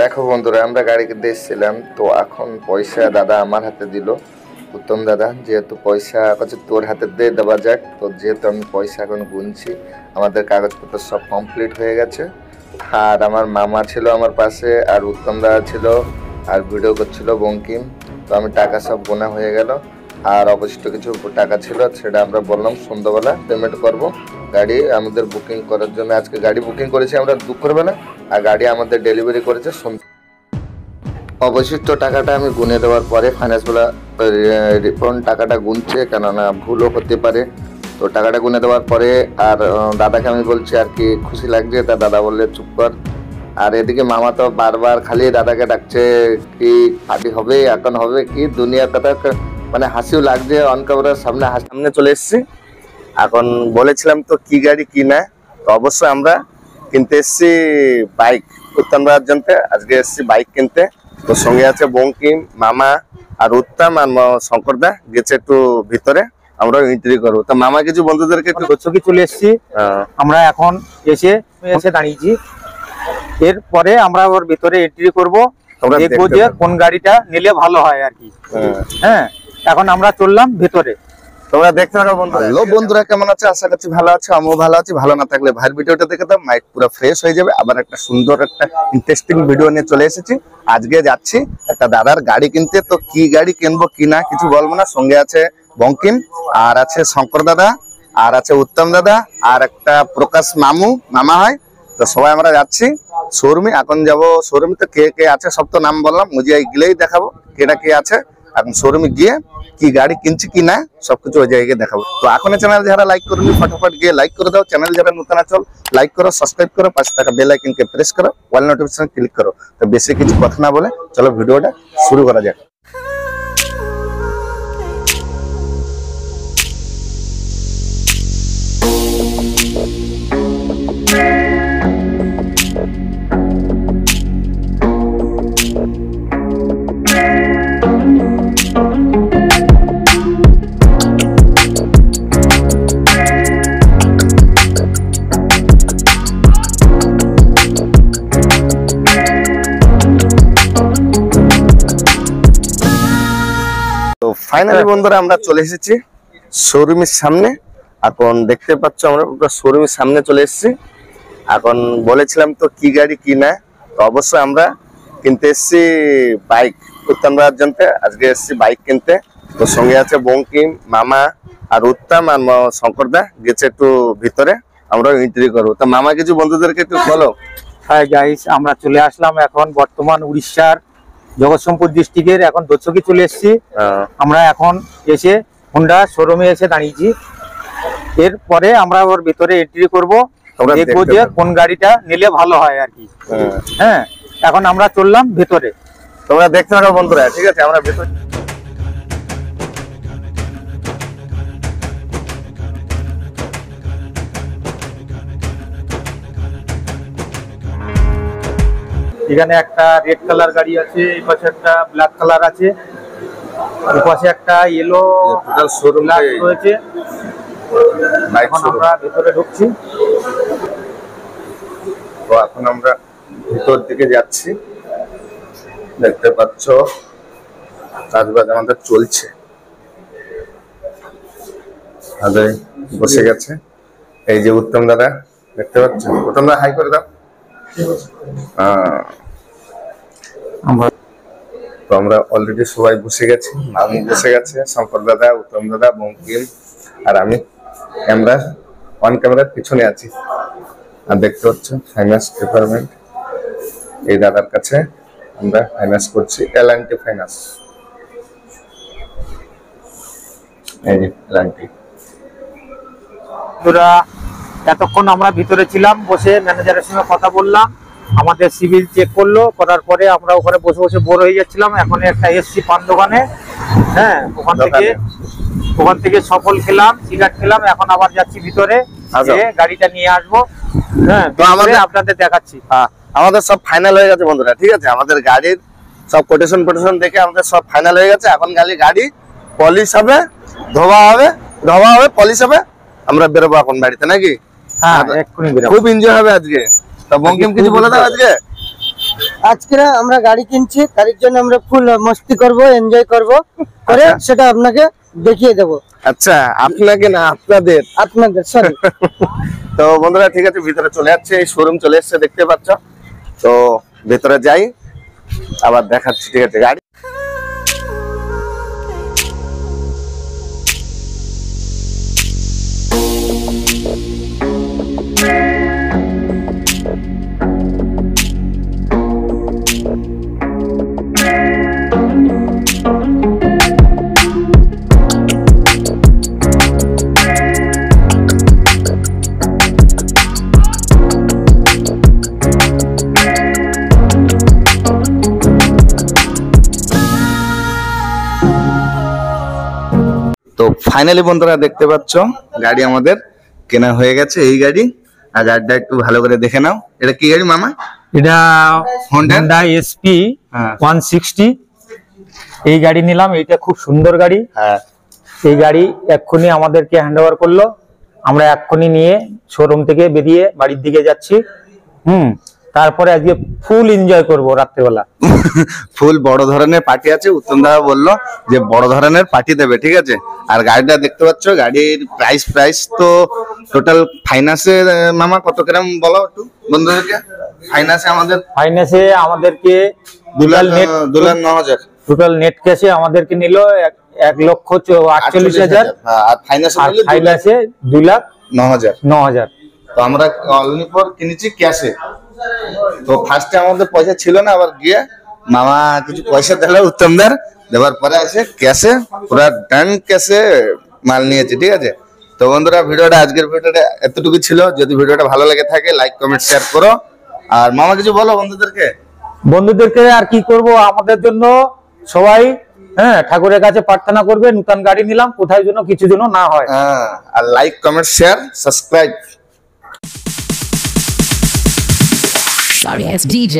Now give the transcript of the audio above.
দেখো বন্ধুরা, আমরা গাড়ি কিনতে এসেছিলাম, তো এখন পয়সা দাদা আমার হাতে দিল, উত্তম দাদা। যেহেতু পয়সা কাছে তোর হাতে দিয়ে দেওয়া যাক, তো যেহেতু আমি পয়সা এখন গুনছি, আমাদের কাগজপত্র সব কমপ্লিট হয়ে গেছে। আর আমার মামা ছিল আমার পাশে, আর উত্তম দাদা ছিল, আর ভিডিও করছিল বঙ্কিম। তো আমি টাকা সব গোনা হয়ে গেল, আর অবশিষ্ট কিছু টাকা ছিল, সেটা আমরা বললাম সন্ধ্যাবেলা পেমেন্ট করব। গাড়ি আমাদের বুকিং করার জন্য আজকে গাড়ি বুকিং করেছি আমরা দুপুরবেলা, আর গাড়ি আমাদের ডেলিভারি করেছে অবশিষ্ট টাকাটা আমি গুনে দেওয়ার পরে ফাইন্যান্সওয়ালা রিফান্ড টাকাটা গুনছে, কেননা ভুলও হতে পারে। তো টাকাটা গুনে দেওয়ার পরে আর দাদাকে আমি বলছি আর কি খুশি লাগছে, তা দাদা বললে চুপ কর। আর এদিকে মামা তো বারবার খালি দাদাকে ডাকছে, কি পার্টি হবে এখন হবে কি দুনিয়ার কথা, মানে হাসিও লাগছে। অন ক্যামেরার সামনে চলে এসেছি। এখন বলেছিলাম তো কি গাড়ি কি না, তো অবশ্যই আমরা কিনতে এসেছি বাইক উত্তম দাদার জন্য। আজকে এসেছি বাইক কিনতে, তো সঙ্গে আছে বঙ্কিম, মামা আর উত্তম আর শঙ্করদা গেছে একটু ভিতরে, আমরা এন্ট্রি করবো। তো মামা কিছু বন্ধুদেরকে একটু দর্শকই চলে এসেছি, আমরা এখন এসে দাঁড়িয়েছি। এরপরে আমরা ওর ভিতরে এন্ট্রি করবো, দেখবো যে কোন গাড়িটা নিলে ভালো হয় আর কি। হ্যাঁ, এখন আমরা চললাম ভেতরে, তোমরা দেখতে থাকো বন্ধুরা। হ্যালো বন্ধুরা, কেমন আছো? আশা করছি ভালো আছো, আমিও ভালো আছি। ভালো না থাকলে ভাইয়ের ভিডিওটা দেখে দাও, মাইন্ড পুরো ফ্রেশ হয়ে যাবে। আবার একটা সুন্দর একটা ইন্টারেস্টিং ভিডিও নিয়ে চলে এসেছি। আজকে যাচ্ছি একটা দাদার গাড়ি কিনতে, তো কি গাড়ি কিনবো কি না কিছু বলবো না। সঙ্গে আছে বঙ্কিম, আর আছে শঙ্কর দাদা, আর আছে উত্তম দাদা, আর একটা প্রকাশ মামা হয়। তো সবাই আমরা যাচ্ছি শোরুমে। এখন যাবো শোরুমে, তো কে কে আছে সব তো নাম বললাম, মুঝে গেলেই দেখাবো কেটা কে আছে। এখন শোরুমে গিয়ে কি গাড়ি কিনছি কি না সবকিছু ওই জায়গায় দেখাবো। তো এখন চ্যানেল যারা লাইক করনি ফটাফট গিয়ে লাইক করে দাও। চ্যানেল যারা নতুন আছো লাইক করো, সাবস্ক্রাইব করো, পাশে থাকা বেল আইকনকে প্রেস করো, অল নোটিফিকেশন ক্লিক করো। তো বেশি কিছু কথা না বলে চলো ভিডিওটা শুরু করা যাক। তো ফাইনালি বন্ধুরা আমরা চলে এসেছি শোরুমের সামনে। এখন দেখতে পাচ্ছ আমরা শোরুমের সামনে চলে এসেছি। এখন বলেছিলাম তো কি গাড়ি কি না, তো অবশ্যই আমরা কিনতে এসেছি বাইক উত্তম দাদার জন্য। আজকে এসেছি বাইক কিনতে, তো সঙ্গে আছে বঙ্কিম, মামা আর উত্তম আর শঙ্করদা গেছে একটু ভিতরে, আমরা এন্ট্রি করবো। তো মামা কিছু বন্ধুদেরকে একটু বলো। হ্যাঁ গাইস, আমরা চলে আসলাম এখন বর্তমান উড়িষ্যার জগৎসিংহপুর ডিস্ট্রিক্টের এখন দর্শকই চলে এসেছি। আমরা এখন এসে হোন্ডা শোরুমে এসে দাঁড়িয়েছি। এরপরে আমরা ওর ভিতরে এন্ট্রি করবো, দেখবো যে কোন গাড়িটা নিলে ভালো হয় আর কি। হ্যাঁ, এখন আমরা চললাম ভেতরে, তোমরা দেখতে থাকো বন্ধুরা। ঠিক আছে, আমরা ভেতরে এখানে একটা রেড কালার গাড়ি আছে, এই পাশে একটা ব্ল্যাক কালার আছে, এই পাশে একটা ইয়েলো শোরুম রয়েছে। এখন আমরা ভেতরে ঢুকছি। তো এখন আমরা ভিতর দিকে যাচ্ছি, দেখতে পাচ্ছ কাজবাজ আমাদের চলছে। আগে বসে গেছে এই যে উত্তম দাদা, দেখতে পাচ্ছ। উত্তম দাদা হাই করে দাও। তো আমরা অলরেডি সবাই বসে গেছি, মামু বসে গেছে, শঙ্কর দাদা, উত্তম দাদা, বঙ্কিম আর আমি অন ক্যামেরার পিছনে আছি। আর দেখতে পাচ্ছ ফাইন্যান্স ডিপার্টমেন্ট, এই দাদার কাছে আমরা ফাইন্যান্স করছি, এল&টি ফাইন্যান্স। এই যে এল&টি। এতক্ষণ আমরা ভিতরে ছিলাম, বসে ম্যানেজারের সঙ্গে কথা বললাম, আমাদের সিভিল চেক করলো, করার পরে আমরা ওখানে বসে বসে বোর হয়ে যাচ্ছিলাম। এখন একটা এসছি পান দোকানে, হ্যাঁ, ওখান থেকে সফল খেলাম, সিগারেট খেলাম। এখন আবার যাচ্ছি ভিতরে, গাড়িটা নিয়ে আসবো। হ্যাঁ, তো আমাদের আপনাদের দেখাচ্ছি। আমাদের সব ফাইনাল হয়ে গেছে বন্ধুরা। ঠিক আছে, আমাদের গাড়ির সব কোটেশন দেখে আমাদের সব ফাইনাল হয়ে গেছে। এখন গাড়ি পলিশ হবে, ধোয়া হবে, পলিশ হবে, আমরা বেরোবো এখন বাড়িতে নাকি। হ্যাঁ, এক্ষুনি বেরোবো। খুব এনজয় হবে আজকে। তো বঙ্কিম কিছু বলে দাও আজকে। আজকে আমরা গাড়ি কিনছি, তার জন্য আমরা ফুল মস্তি করব, এনজয় করব, করে সেটা আপনাকে দেখিয়ে দেব। আচ্ছা, আপনাকে না আপনাদের সরি। তো বন্ধুরা ঠিক আছে, ভিতরে চলে যাচ্ছে, এই শোরুম চলে এসেছে দেখতে পাচ্ছ। তো ভেতরে যাই, আবার দেখাচ্ছি। ঠিক আছে, গাড়ি তো ফাইনালি বন্ধুরা দেখতে পাচ্ছ গাড়ি আমাদের কেনা হয়ে গেছে। এই গাড়ি, আর গাড়িটা একটু ভালো করে দেখে নাও। এটা কি গাড়ি মামা? এটা Honda? Honda SP হ্যাঁ। 160 এই গাড়ি নিলাম। এটা খুব সুন্দর গাড়ি। হ্যাঁ, এই গাড়ি এক্ষুনি আমাদেরকে হ্যান্ড ওভার করলো, আমরা এক্ষুনি নিয়ে শোরুম থেকে বেরিয়ে বাড়ির দিকে যাচ্ছি। তারপরে আজকে ফুল এনজয় করবো রাত্রেবেলা। ফুল বড় ধরনের পার্টি আছে। উত্তম দাদা বললো যে বড় ধরনের পার্টি দেবে, ঠিক আছে। আর গাড়িটা দেখতে পাচ্ছ, গাড়ির প্রাইস তো টোটাল ফাইন্যান্সে মামা কত গ্রাম বলো একটু বন্ধুদেরকে। ফাইন্যান্সে আমাদেরকে 2,09,000, টোটাল নেট ক্যাশে আমাদেরকে নিল 1,48,000। আর ফাইন্যান্সে 2,09,000। তো আমরা অনলি ফর কিনেছি ক্যাশে। তো ফার্স্টে আমাদের পয়সা ছিল না, আবার গিয়ে মামা কিছু পয়সা দিল উত্তমদার, দেওয়ার পরে আছে ক্যাশে, পুরা ডান ক্যাশে মাল নিয়েছে, ঠিক আছে। তো বন্ধুরা আজকের ভিডিওটা এতটুকু ছিল। যদি ভিডিওটা ভালো লাগে থাকে লাইক কমেন্ট শেয়ার করো। আর মামা কিছু বলো বন্ধুদেরকে। আর কি করব, আমাদের জন্য সবাই ঠাকুরের কাছে প্রার্থনা করবে। নতুন গাড়ি নিলাম, কোথায় যেন কিছু যেন না হয়। আর like comment share subscribe. Sorry, it's DJ.